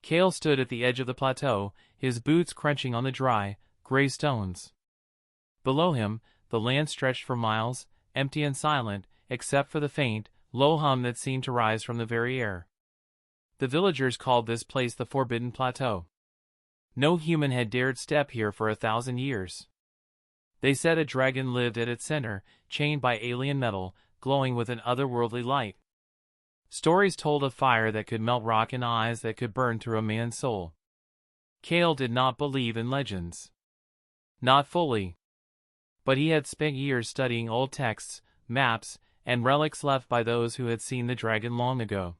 Kale stood at the edge of the plateau, his boots crunching on the dry, gray stones. Below him, the land stretched for miles, empty and silent, except for the faint, low hum that seemed to rise from the very air. The villagers called this place the Forbidden Plateau. No human had dared step here for 1,000 years. They said a dragon lived at its center, chained by alien metal, glowing with an otherworldly light. Stories told of fire that could melt rock and eyes that could burn through a man's soul. Kale did not believe in legends. Not fully. But he had spent years studying old texts, maps, and relics left by those who had seen the dragon long ago.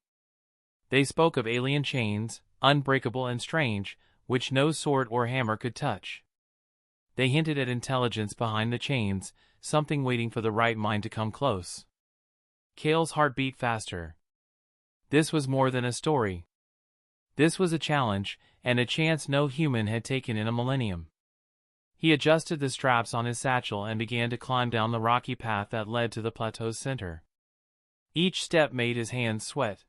They spoke of alien chains, unbreakable and strange, which no sword or hammer could touch. They hinted at intelligence behind the chains, something waiting for the right mind to come close. Kale's heart beat faster. This was more than a story. This was a challenge, and a chance no human had taken in a millennium. He adjusted the straps on his satchel and began to climb down the rocky path that led to the plateau's center. Each step made his hands sweat.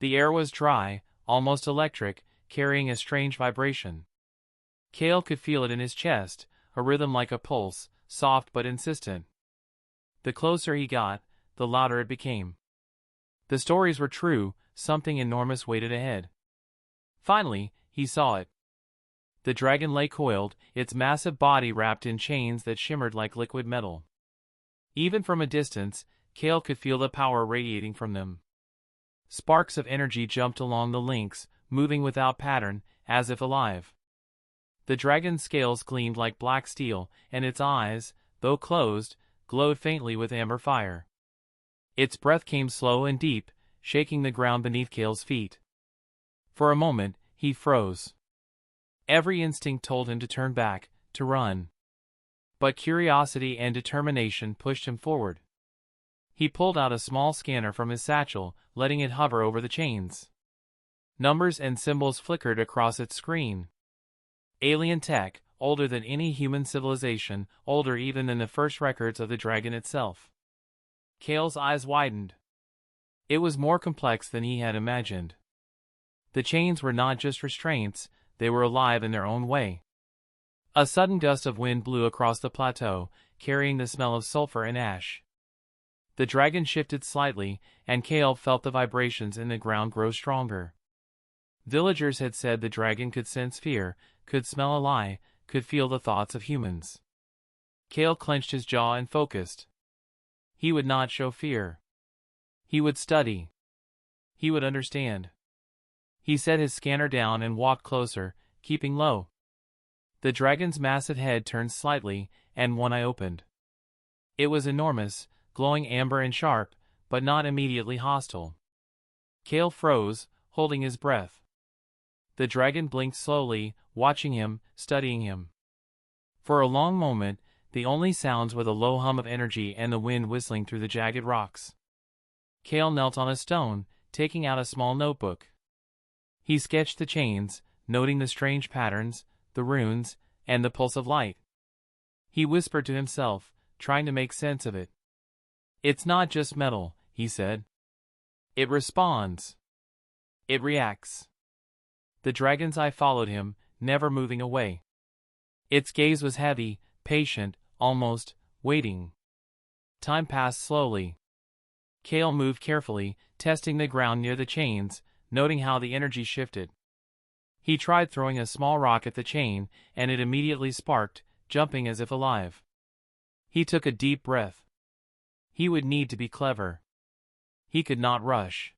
The air was dry, almost electric, carrying a strange vibration. Kale could feel it in his chest, a rhythm like a pulse, soft but insistent. The closer he got, the louder it became. The stories were true, something enormous waited ahead. Finally, he saw it. The dragon lay coiled, its massive body wrapped in chains that shimmered like liquid metal. Even from a distance, Kale could feel the power radiating from them. Sparks of energy jumped along the links, moving without pattern, as if alive. The dragon's scales gleamed like black steel, and its eyes, though closed, glowed faintly with amber fire. Its breath came slow and deep, shaking the ground beneath Kale's feet. For a moment, he froze. Every instinct told him to turn back, to run. But curiosity and determination pushed him forward. He pulled out a small scanner from his satchel, letting it hover over the chains. Numbers and symbols flickered across its screen. Alien tech, older than any human civilization, older even than the first records of the dragon itself. Kale's eyes widened. It was more complex than he had imagined. The chains were not just restraints, they were alive in their own way. A sudden gust of wind blew across the plateau, carrying the smell of sulfur and ash. The dragon shifted slightly, and Kale felt the vibrations in the ground grow stronger. Villagers had said the dragon could sense fear, could smell a lie, could feel the thoughts of humans. Kale clenched his jaw and focused. He would not show fear. He would study. He would understand. He set his scanner down and walked closer, keeping low. The dragon's massive head turned slightly, and one eye opened. It was enormous, glowing amber and sharp, but not immediately hostile. Kale froze, holding his breath. The dragon blinked slowly, watching him, studying him. For a long moment, the only sounds were the low hum of energy and the wind whistling through the jagged rocks. Kale knelt on a stone, taking out a small notebook. He sketched the chains, noting the strange patterns, the runes, and the pulse of light. He whispered to himself, trying to make sense of it. "It's not just metal," he said. "It responds. It reacts." The dragon's eye followed him, never moving away. Its gaze was heavy, patient, almost waiting. Time passed slowly. Kale moved carefully, testing the ground near the chains, noting how the energy shifted. He tried throwing a small rock at the chain, and it immediately sparked, jumping as if alive. He took a deep breath. He would need to be clever. He could not rush.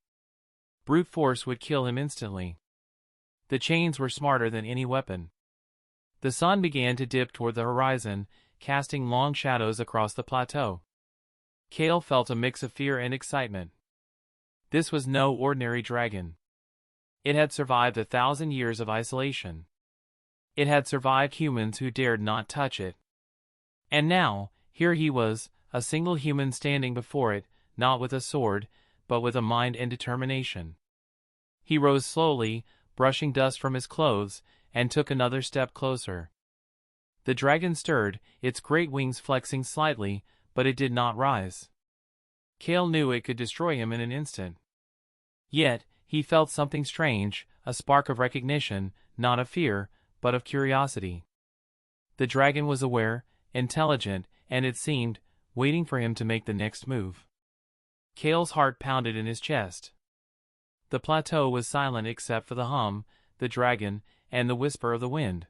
Brute force would kill him instantly. The chains were smarter than any weapon. The sun began to dip toward the horizon, casting long shadows across the plateau. Kale felt a mix of fear and excitement. This was no ordinary dragon. It had survived 1,000 years of isolation. It had survived humans who dared not touch it. And now, here he was, a single human standing before it, not with a sword, but with a mind and determination. He rose slowly, brushing dust from his clothes, and took another step closer. The dragon stirred, its great wings flexing slightly, but it did not rise. Kale knew it could destroy him in an instant. Yet, He felt something strange, a spark of recognition, not of fear, but of curiosity. The dragon was aware, intelligent, and it seemed, waiting for him to make the next move. Kale's heart pounded in his chest. The plateau was silent except for the hum, the dragon, and the whisper of the wind.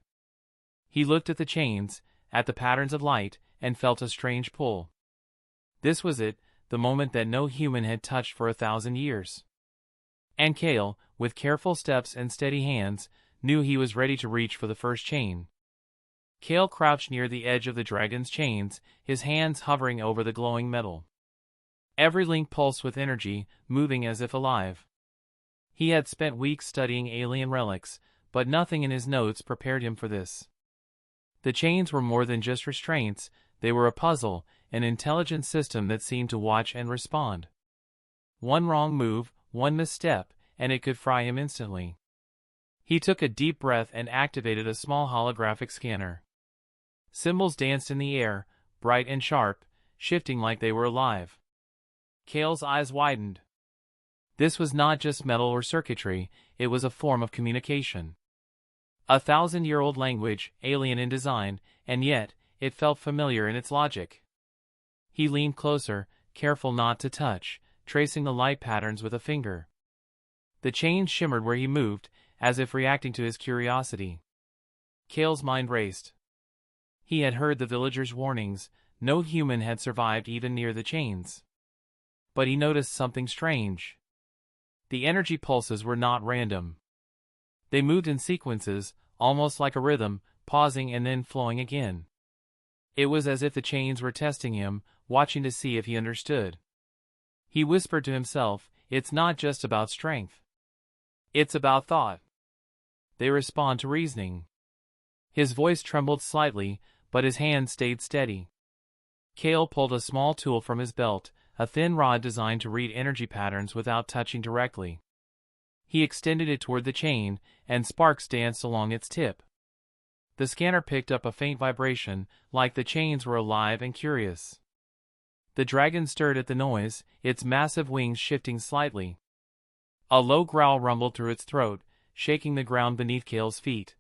He looked at the chains, at the patterns of light, and felt a strange pull. This was it, the moment that no human had touched for 1,000 years. And Kale, with careful steps and steady hands, knew he was ready to reach for the first chain. Kale crouched near the edge of the dragon's chains, his hands hovering over the glowing metal. Every link pulsed with energy, moving as if alive. He had spent weeks studying alien relics, but nothing in his notes prepared him for this. The chains were more than just restraints, they were a puzzle, an intelligent system that seemed to watch and respond. One wrong move, one misstep, and it could fry him instantly. He took a deep breath and activated a small holographic scanner. Symbols danced in the air, bright and sharp, shifting like they were alive. Kale's eyes widened. This was not just metal or circuitry, it was a form of communication. 1,000-year-old language, alien in design, and yet, it felt familiar in its logic. He leaned closer, careful not to touch, tracing the light patterns with a finger. The chains shimmered where he moved, as if reacting to his curiosity. Kale's mind raced. He had heard the villagers' warnings, no human had survived even near the chains. But he noticed something strange. The energy pulses were not random. They moved in sequences, almost like a rhythm, pausing and then flowing again. It was as if the chains were testing him, watching to see if he understood. He whispered to himself, "It's not just about strength. It's about thought. They respond to reasoning." His voice trembled slightly, but his hand stayed steady. Kale pulled a small tool from his belt, a thin rod designed to read energy patterns without touching directly. He extended it toward the chain, and sparks danced along its tip. The scanner picked up a faint vibration, like the chains were alive and curious. The dragon stirred at the noise, its massive wings shifting slightly. A low growl rumbled through its throat, shaking the ground beneath Kale's feet.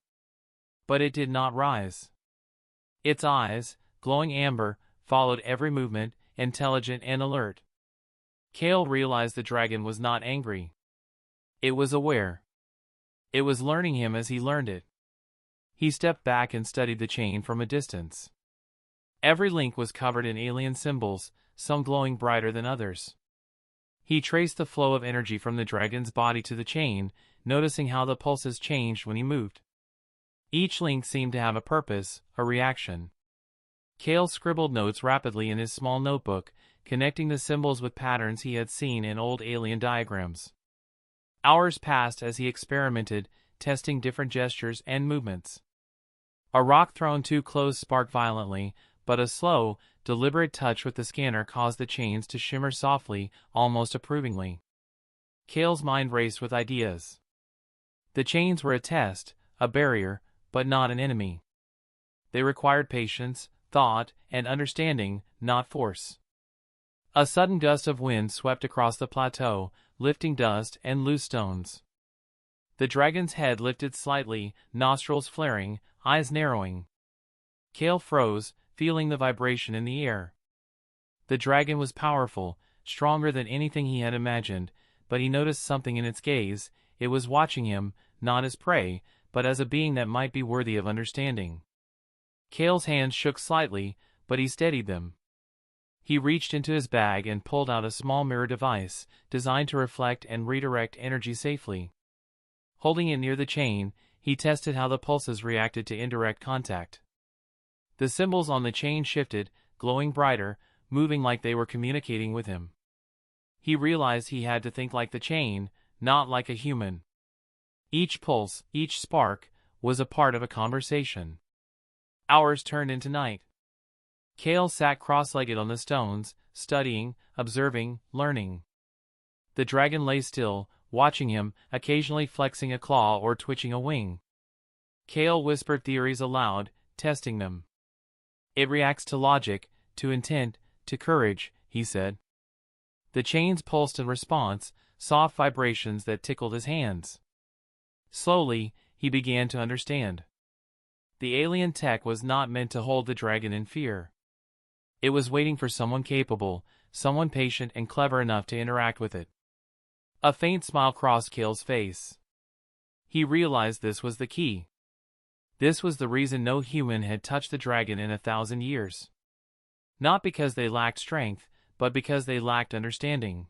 But it did not rise. Its eyes, glowing amber, followed every movement, intelligent and alert. Kale realized the dragon was not angry. It was aware. It was learning him as he learned it. He stepped back and studied the chain from a distance. Every link was covered in alien symbols, some glowing brighter than others. He traced the flow of energy from the dragon's body to the chain, noticing how the pulses changed when he moved. Each link seemed to have a purpose, a reaction. Kale scribbled notes rapidly in his small notebook, connecting the symbols with patterns he had seen in old alien diagrams. Hours passed as he experimented, testing different gestures and movements. A rock thrown too close sparked violently, but a slow, deliberate touch with the scanner caused the chains to shimmer softly, almost approvingly. Kale's mind raced with ideas. The chains were a test, a barrier, but not an enemy. They required patience, thought, and understanding, not force. A sudden gust of wind swept across the plateau, lifting dust and loose stones. The dragon's head lifted slightly, nostrils flaring, eyes narrowing. Kale froze, feeling the vibration in the air. The dragon was powerful, stronger than anything he had imagined, but he noticed something in its gaze. It was watching him, not as prey, but as a being that might be worthy of understanding. Kale's hands shook slightly, but he steadied them. He reached into his bag and pulled out a small mirror device, designed to reflect and redirect energy safely. Holding it near the chain, he tested how the pulses reacted to indirect contact. The symbols on the chain shifted, glowing brighter, moving like they were communicating with him. He realized he had to think like the chain, not like a human. Each pulse, each spark, was a part of a conversation. Hours turned into night. Kale sat cross-legged on the stones, studying, observing, learning. The dragon lay still, watching him, occasionally flexing a claw or twitching a wing. Kale whispered theories aloud, testing them. "It reacts to logic, to intent, to courage," he said. The chains pulsed in response, soft vibrations that tickled his hands. Slowly, he began to understand. The alien tech was not meant to hold the dragon in fear. It was waiting for someone capable, someone patient and clever enough to interact with it. A faint smile crossed Kale's face. He realized this was the key. This was the reason no human had touched the dragon in 1,000 years. Not because they lacked strength, but because they lacked understanding.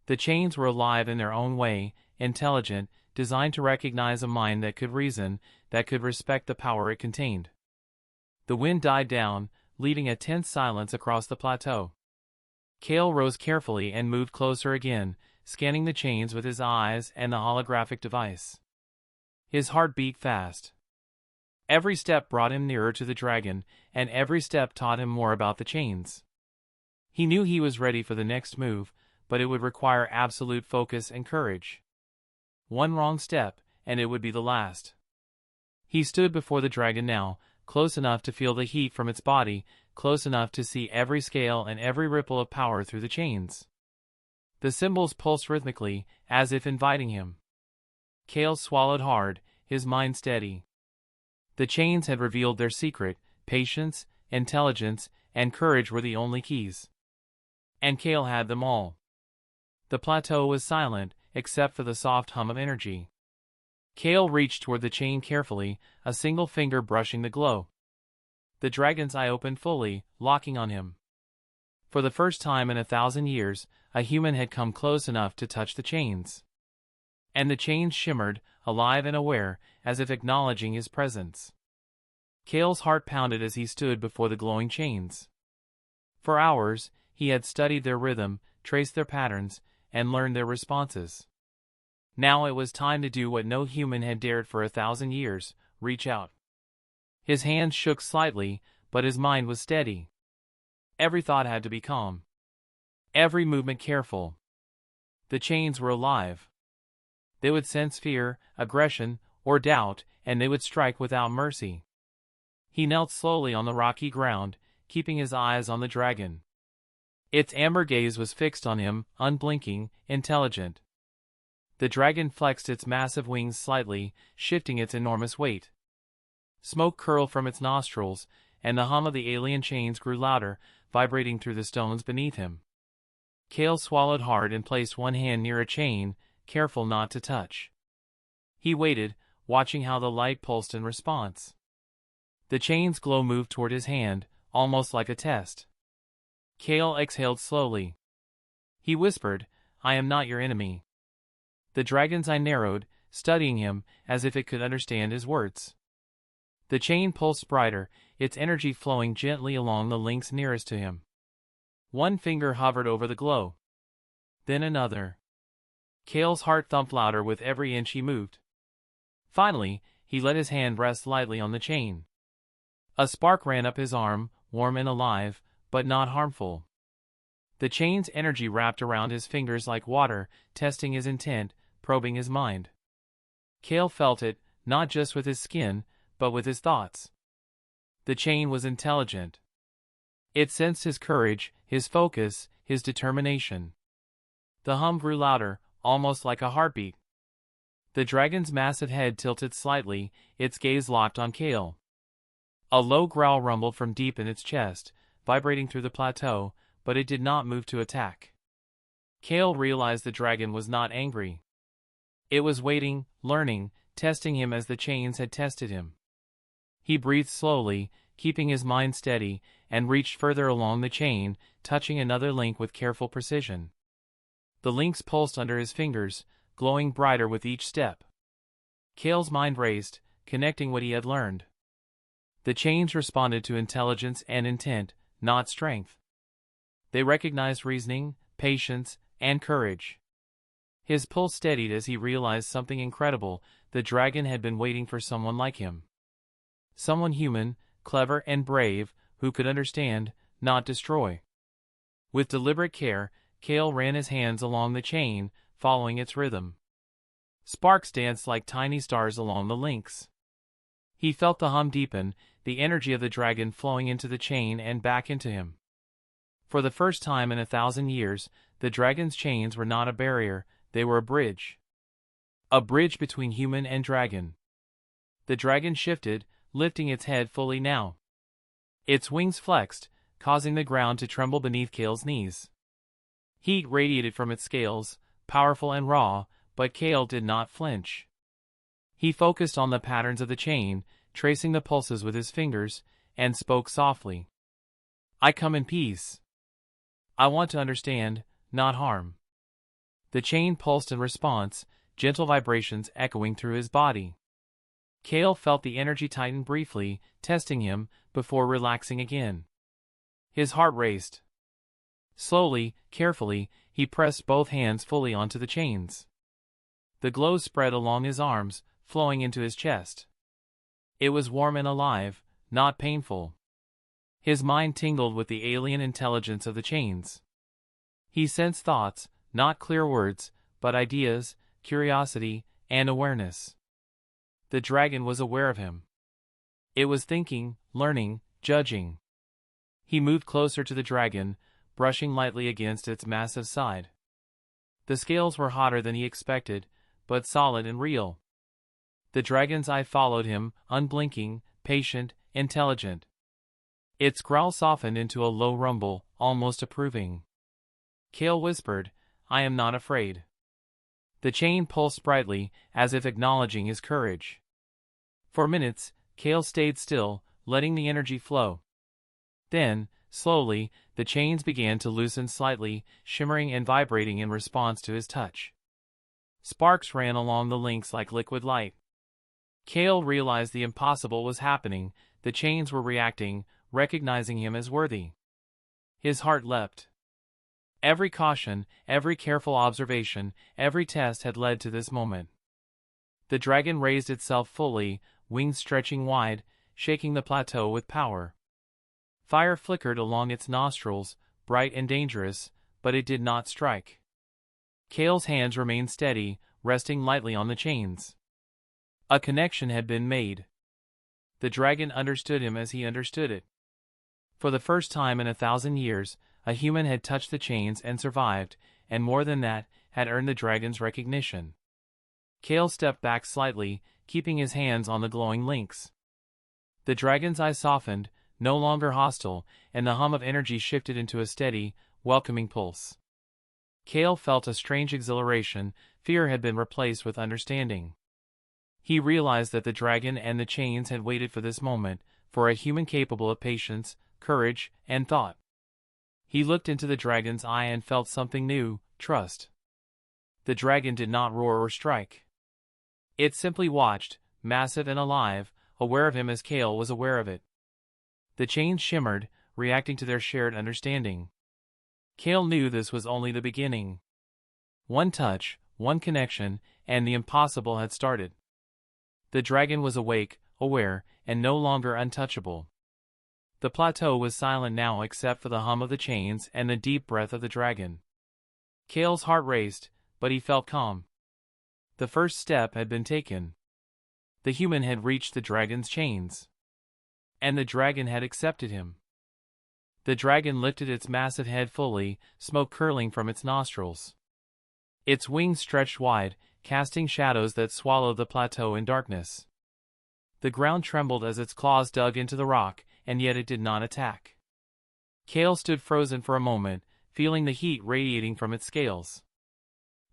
The chains were alive in their own way, intelligent, designed to recognize a mind that could reason, that could respect the power it contained. The wind died down, leaving a tense silence across the plateau. Kale rose carefully and moved closer again, scanning the chains with his eyes and the holographic device. His heart beat fast. Every step brought him nearer to the dragon, and every step taught him more about the chains. He knew he was ready for the next move, but it would require absolute focus and courage. One wrong step, and it would be the last. He stood before the dragon now, close enough to feel the heat from its body, close enough to see every scale and every ripple of power through the chains. The symbols pulsed rhythmically, as if inviting him. Kale swallowed hard, his mind steady. The chains had revealed their secret: patience, intelligence, and courage were the only keys. And Kale had them all. The plateau was silent, except for the soft hum of energy. Kale reached toward the chain carefully, a single finger brushing the glow. The dragon's eye opened fully, locking on him. For the first time in 1,000 years, a human had come close enough to touch the chains. And the chains shimmered, alive and aware, as if acknowledging his presence. Kale's heart pounded as he stood before the glowing chains. For hours, he had studied their rhythm, traced their patterns, and learned their responses. Now it was time to do what no human had dared for 1,000 years: reach out. His hands shook slightly, but his mind was steady. Every thought had to be calm. Every movement careful. The chains were alive. They would sense fear, aggression, or doubt, and they would strike without mercy. He knelt slowly on the rocky ground, keeping his eyes on the dragon. Its amber gaze was fixed on him, unblinking, intelligent. The dragon flexed its massive wings slightly, shifting its enormous weight. Smoke curled from its nostrils, and the hum of the alien chains grew louder, vibrating through the stones beneath him. Kale swallowed hard and placed one hand near a chain, careful not to touch. He waited, watching how the light pulsed in response. The chain's glow moved toward his hand, almost like a test. Kale exhaled slowly. He whispered, "I am not your enemy." The dragon's eye narrowed, studying him, as if it could understand his words. The chain pulsed brighter, its energy flowing gently along the links nearest to him. One finger hovered over the glow. Then another. Kale's heart thumped louder with every inch he moved. Finally, he let his hand rest lightly on the chain. A spark ran up his arm, warm and alive, but not harmful. The chain's energy wrapped around his fingers like water, testing his intent, probing his mind. Kale felt it, not just with his skin, but with his thoughts. The chain was intelligent. It sensed his courage, his focus, his determination. The hum grew louder, almost like a heartbeat. The dragon's massive head tilted slightly, its gaze locked on Kale. A low growl rumbled from deep in its chest, vibrating through the plateau, but it did not move to attack. Kale realized the dragon was not angry. It was waiting, learning, testing him as the chains had tested him. He breathed slowly, keeping his mind steady, and reached further along the chain, touching another link with careful precision. The links pulsed under his fingers, glowing brighter with each step. Kale's mind raced, connecting what he had learned. The chains responded to intelligence and intent, not strength. They recognized reasoning, patience, and courage. His pulse steadied as he realized something incredible: the dragon had been waiting for someone like him. Someone human, clever and brave, who could understand, not destroy. With deliberate care, Kale ran his hands along the chain, following its rhythm. Sparks danced like tiny stars along the links. He felt the hum deepen, the energy of the dragon flowing into the chain and back into him. For the first time in 1,000 years, the dragon's chains were not a barrier, they were a bridge. A bridge between human and dragon. The dragon shifted, lifting its head fully now. Its wings flexed, causing the ground to tremble beneath Kale's knees. Heat radiated from its scales, powerful and raw, but Kale did not flinch. He focused on the patterns of the chain, tracing the pulses with his fingers, and spoke softly. I come in peace. I want to understand, not harm. The chain pulsed in response, gentle vibrations echoing through his body. Kale felt the energy tighten briefly, testing him, before relaxing again. His heart raced. Slowly, carefully, he pressed both hands fully onto the chains. The glow spread along his arms, flowing into his chest. It was warm and alive, not painful. His mind tingled with the alien intelligence of the chains. He sensed thoughts, not clear words, but ideas, curiosity, and awareness. The dragon was aware of him. It was thinking, learning, judging. He moved closer to the dragon, brushing lightly against its massive side. The scales were hotter than he expected, but solid and real. The dragon's eye followed him, unblinking, patient, intelligent. Its growl softened into a low rumble, almost approving. Kale whispered, I am not afraid. The chain pulsed brightly, as if acknowledging his courage. For minutes, Kale stayed still, letting the energy flow. Then, slowly, the chains began to loosen slightly, shimmering and vibrating in response to his touch. Sparks ran along the links like liquid light. Kale realized the impossible was happening, the chains were reacting, recognizing him as worthy. His heart leapt. Every caution, every careful observation, every test had led to this moment. The dragon raised itself fully, wings stretching wide, shaking the plateau with power. Fire flickered along its nostrils, bright and dangerous, but it did not strike. Kale's hands remained steady, resting lightly on the chains. A connection had been made. The dragon understood him as he understood it. For the first time in 1,000 years, a human had touched the chains and survived, and more than that, had earned the dragon's recognition. Kale stepped back slightly, keeping his hands on the glowing links. The dragon's eyes softened, no longer hostile, and the hum of energy shifted into a steady, welcoming pulse. Kale felt a strange exhilaration, fear had been replaced with understanding. He realized that the dragon and the chains had waited for this moment, for a human capable of patience, courage, and thought. He looked into the dragon's eye and felt something new, trust. The dragon did not roar or strike. It simply watched, massive and alive, aware of him as Kale was aware of it. The chains shimmered, reacting to their shared understanding. Kale knew this was only the beginning. One touch, one connection, and the impossible had started. The dragon was awake, aware, and no longer untouchable. The plateau was silent now except for the hum of the chains and the deep breath of the dragon. Kale's heart raced, but he felt calm. The first step had been taken. The human had reached the dragon's chains. And the dragon had accepted him. The dragon lifted its massive head fully, smoke curling from its nostrils. Its wings stretched wide, casting shadows that swallowed the plateau in darkness. The ground trembled as its claws dug into the rock, and yet it did not attack. Kale stood frozen for a moment, feeling the heat radiating from its scales.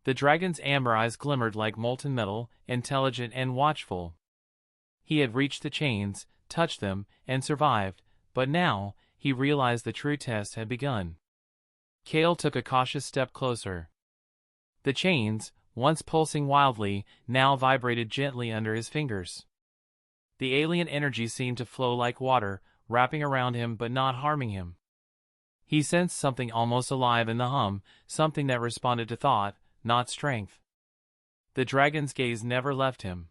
The dragon's amber eyes glimmered like molten metal, intelligent and watchful. He had reached the chains, touched them, and survived, but now, he realized the true test had begun. Kale took a cautious step closer. The chains, once pulsing wildly, now vibrated gently under his fingers. The alien energy seemed to flow like water, wrapping around him but not harming him. He sensed something almost alive in the hum, something that responded to thought, not strength. The dragon's gaze never left him.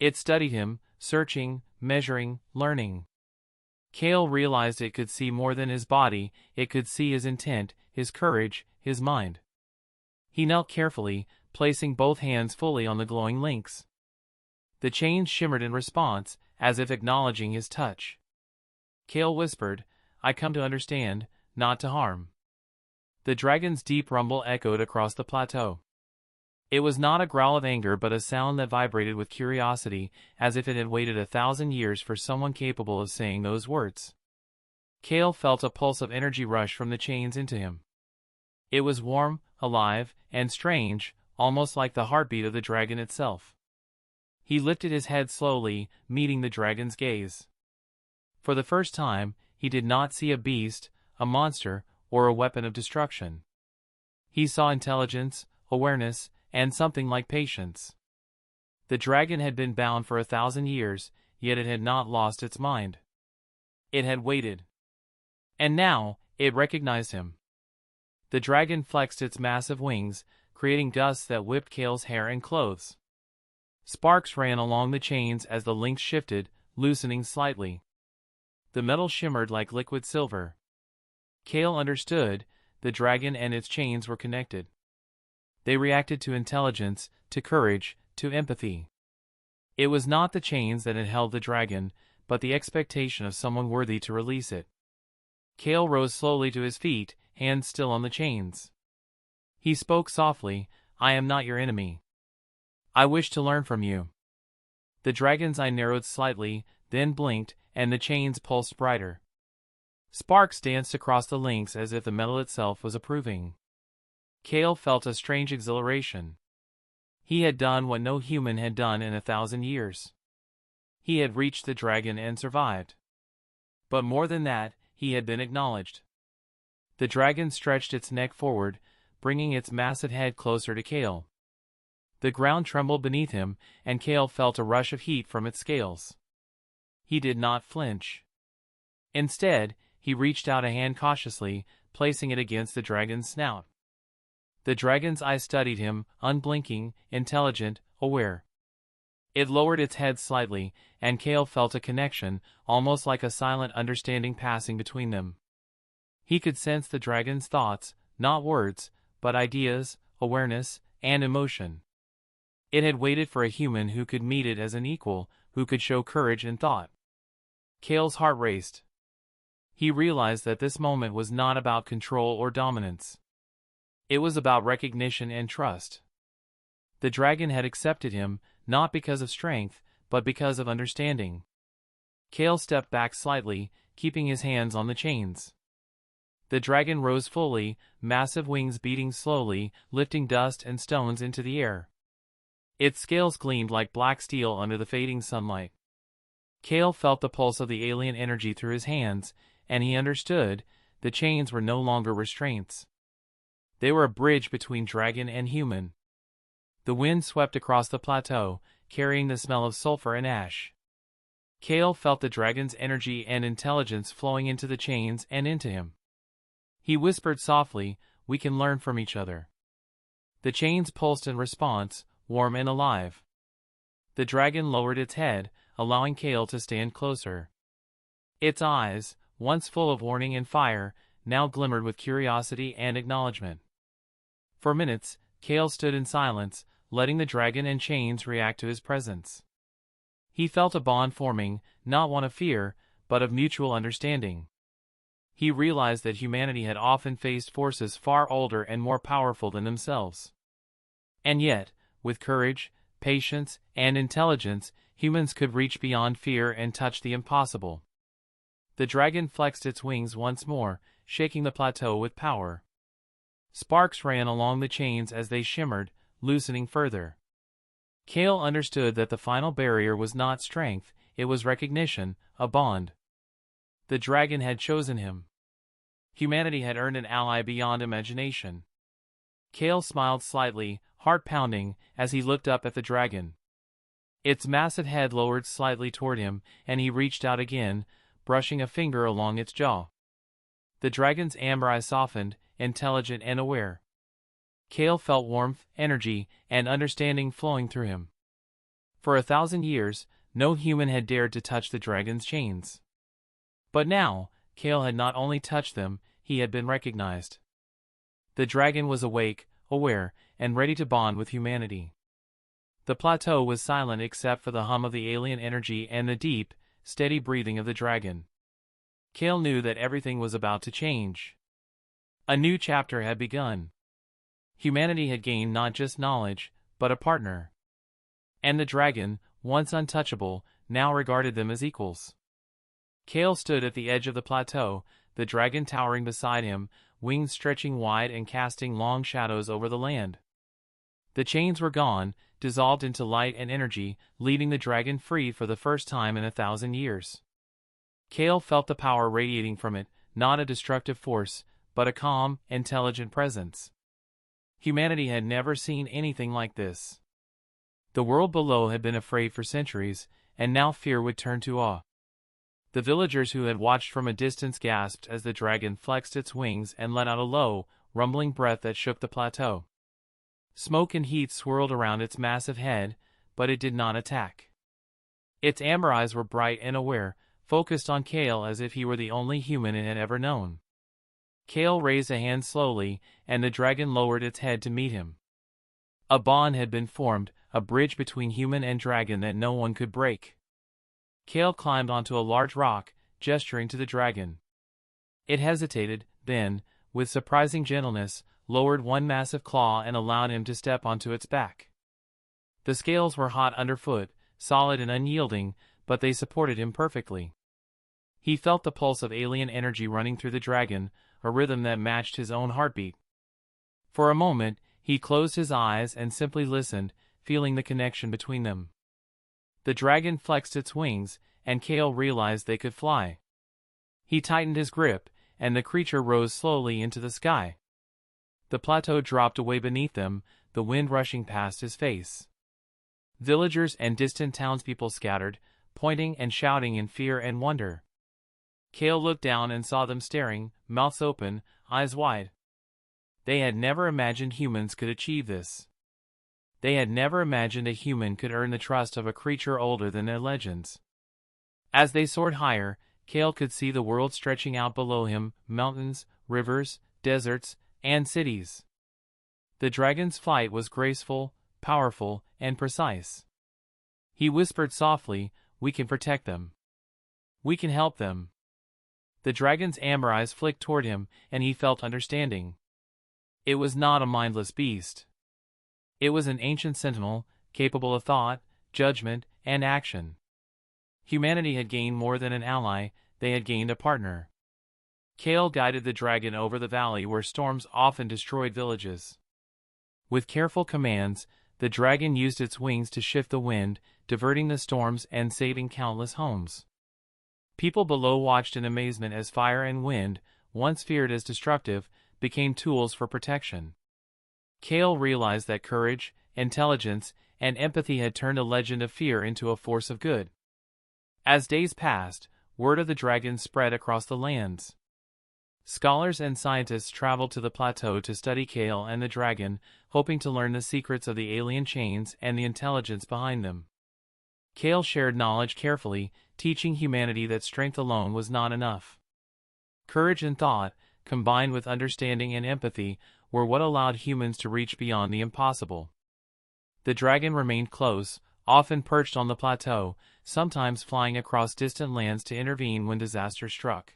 It studied him, searching, measuring, learning. Kale realized it could see more than his body, it could see his intent, his courage, his mind. He knelt carefully, placing both hands fully on the glowing links. The chains shimmered in response, as if acknowledging his touch. Kale whispered, I come to understand, not to harm. The dragon's deep rumble echoed across the plateau. It was not a growl of anger but a sound that vibrated with curiosity, as if it had waited 1,000 years for someone capable of saying those words. Kale felt a pulse of energy rush from the chains into him. It was warm, alive, and strange, almost like the heartbeat of the dragon itself. He lifted his head slowly, meeting the dragon's gaze. For the first time, he did not see a beast, a monster, or a weapon of destruction. He saw intelligence, awareness, and something like patience. The dragon had been bound for 1,000 years, yet it had not lost its mind. It had waited. And now, it recognized him. The dragon flexed its massive wings, creating dust that whipped Kale's hair and clothes. Sparks ran along the chains as the links shifted, loosening slightly. The metal shimmered like liquid silver. Kale understood, the dragon and its chains were connected. They reacted to intelligence, to courage, to empathy. It was not the chains that had held the dragon, but the expectation of someone worthy to release it. Kale rose slowly to his feet, hands still on the chains. He spoke softly, "I am not your enemy. I wish to learn from you." The dragon's eye narrowed slightly, then blinked, and the chains pulsed brighter. Sparks danced across the links as if the metal itself was approving. Kale felt a strange exhilaration. He had done what no human had done in 1,000 years. He had reached the dragon and survived. But more than that, he had been acknowledged. The dragon stretched its neck forward, bringing its massive head closer to Kale. The ground trembled beneath him, and Kale felt a rush of heat from its scales. He did not flinch. Instead, he reached out a hand cautiously, placing it against the dragon's snout. The dragon's eyes studied him, unblinking, intelligent, aware. It lowered its head slightly, and Kale felt a connection, almost like a silent understanding passing between them. He could sense the dragon's thoughts, not words, but ideas, awareness, and emotion. It had waited for a human who could meet it as an equal, who could show courage and thought. Kale's heart raced. He realized that this moment was not about control or dominance. It was about recognition and trust. The dragon had accepted him, not because of strength, but because of understanding. Kale stepped back slightly, keeping his hands on the chains. The dragon rose fully, massive wings beating slowly, lifting dust and stones into the air. Its scales gleamed like black steel under the fading sunlight. Kale felt the pulse of the alien energy through his hands, and he understood, the chains were no longer restraints. They were a bridge between dragon and human. The wind swept across the plateau, carrying the smell of sulfur and ash. Kale felt the dragon's energy and intelligence flowing into the chains and into him. He whispered softly, "We can learn from each other." The chains pulsed in response, warm and alive. The dragon lowered its head, allowing Kale to stand closer. Its eyes, once full of warning and fire, now glimmered with curiosity and acknowledgement. For minutes, Kale stood in silence, letting the dragon and chains react to his presence. He felt a bond forming, not one of fear, but of mutual understanding. He realized that humanity had often faced forces far older and more powerful than themselves. And yet, with courage, patience, and intelligence, humans could reach beyond fear and touch the impossible. The dragon flexed its wings once more, shaking the plateau with power. Sparks ran along the chains as they shimmered, loosening further. Kale understood that the final barrier was not strength, it was recognition, a bond. The dragon had chosen him. Humanity had earned an ally beyond imagination. Kale smiled slightly, heart pounding, as he looked up at the dragon. Its massive head lowered slightly toward him, and he reached out again, brushing a finger along its jaw. The dragon's amber eyes softened, intelligent and aware. Kale felt warmth, energy, and understanding flowing through him. For 1,000 years, no human had dared to touch the dragon's chains. But now, Kale had not only touched them, he had been recognized. The dragon was awake, aware, and ready to bond with humanity. The plateau was silent except for the hum of the alien energy and the deep, steady breathing of the dragon. Kale knew that everything was about to change. A new chapter had begun. Humanity had gained not just knowledge, but a partner. And the dragon, once untouchable, now regarded them as equals. Kale stood at the edge of the plateau, the dragon towering beside him, wings stretching wide and casting long shadows over the land. The chains were gone, dissolved into light and energy, leaving the dragon free for the first time in 1,000 years. Kale felt the power radiating from it, not a destructive force, but a calm, intelligent presence. Humanity had never seen anything like this. The world below had been afraid for centuries, and now fear would turn to awe. The villagers who had watched from a distance gasped as the dragon flexed its wings and let out a low, rumbling breath that shook the plateau. Smoke and heat swirled around its massive head, but it did not attack. Its amber eyes were bright and aware, focused on Kale as if he were the only human it had ever known. Kale raised a hand slowly, and the dragon lowered its head to meet him. A bond had been formed, a bridge between human and dragon that no one could break. Kale climbed onto a large rock, gesturing to the dragon. It hesitated, then, with surprising gentleness, lowered one massive claw and allowed him to step onto its back. The scales were hot underfoot, solid and unyielding, but they supported him perfectly. He felt the pulse of alien energy running through the dragon, a rhythm that matched his own heartbeat. For a moment, he closed his eyes and simply listened, feeling the connection between them. The dragon flexed its wings, and Kale realized they could fly. He tightened his grip, and the creature rose slowly into the sky. The plateau dropped away beneath them, the wind rushing past his face. Villagers and distant townspeople scattered, pointing and shouting in fear and wonder. Kale looked down and saw them staring, mouths open, eyes wide. They had never imagined humans could achieve this. They had never imagined a human could earn the trust of a creature older than their legends. As they soared higher, Kale could see the world stretching out below him, mountains, rivers, deserts, and cities. The dragon's flight was graceful, powerful, and precise. He whispered softly, "We can protect them. We can help them." The dragon's amber eyes flicked toward him, and he felt understanding. It was not a mindless beast. It was an ancient sentinel, capable of thought, judgment, and action. Humanity had gained more than an ally, they had gained a partner. Kale guided the dragon over the valley where storms often destroyed villages. With careful commands, the dragon used its wings to shift the wind, diverting the storms and saving countless homes. People below watched in amazement as fire and wind, once feared as destructive, became tools for protection. Kale realized that courage, intelligence, and empathy had turned a legend of fear into a force of good. As days passed, word of the dragon spread across the lands. Scholars and scientists traveled to the plateau to study Kale and the dragon, hoping to learn the secrets of the alien chains and the intelligence behind them. Kale shared knowledge carefully, teaching humanity that strength alone was not enough. Courage and thought, combined with understanding and empathy, were what allowed humans to reach beyond the impossible. The dragon remained close, often perched on the plateau, sometimes flying across distant lands to intervene when disaster struck.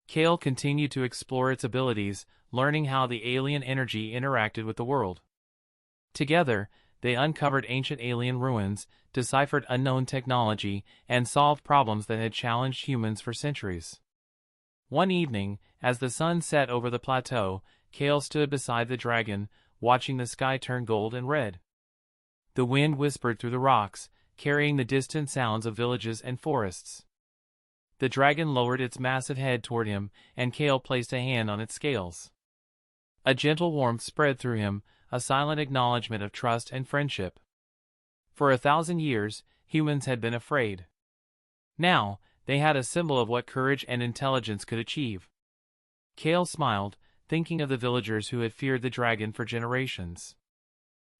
Kale continued to explore its abilities, learning how the alien energy interacted with the world. Together, they uncovered ancient alien ruins, deciphered unknown technology, and solved problems that had challenged humans for centuries. One evening, as the sun set over the plateau, Kale stood beside the dragon, watching the sky turn gold and red. The wind whispered through the rocks, carrying the distant sounds of villages and forests. The dragon lowered its massive head toward him, and Kale placed a hand on its scales. A gentle warmth spread through him, a silent acknowledgement of trust and friendship. For 1,000 years, humans had been afraid. Now, they had a symbol of what courage and intelligence could achieve. Kale smiled, thinking of the villagers who had feared the dragon for generations.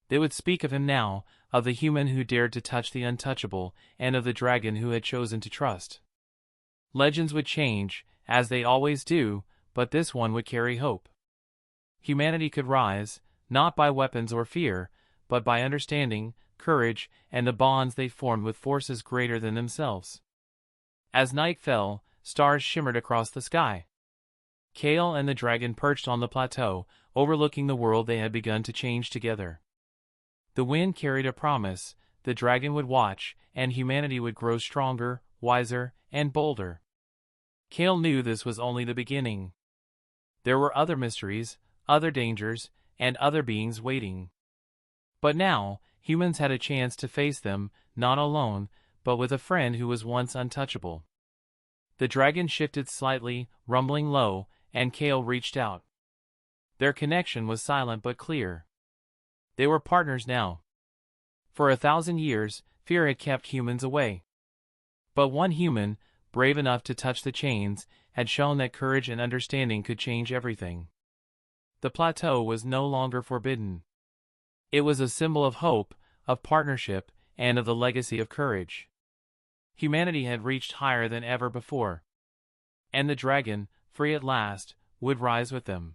They would speak of him now, of the human who dared to touch the untouchable, and of the dragon who had chosen to trust. Legends would change, as they always do, but this one would carry hope. Humanity could rise, not by weapons or fear, but by understanding, courage, and the bonds they formed with forces greater than themselves. As night fell, stars shimmered across the sky. Kale and the dragon perched on the plateau, overlooking the world they had begun to change together. The wind carried a promise: the dragon would watch, and humanity would grow stronger, wiser, and bolder. Kale knew this was only the beginning. There were other mysteries, other dangers, and other beings waiting. But now, humans had a chance to face them, not alone, but with a friend who was once untouchable. The dragon shifted slightly, rumbling low, and Kale reached out. Their connection was silent but clear. They were partners now. For 1,000 years, fear had kept humans away. But one human, brave enough to touch the chains, had shown that courage and understanding could change everything. The plateau was no longer forbidden. It was a symbol of hope, of partnership, and of the legacy of courage. Humanity had reached higher than ever before. And the dragon, free at last, would rise with them.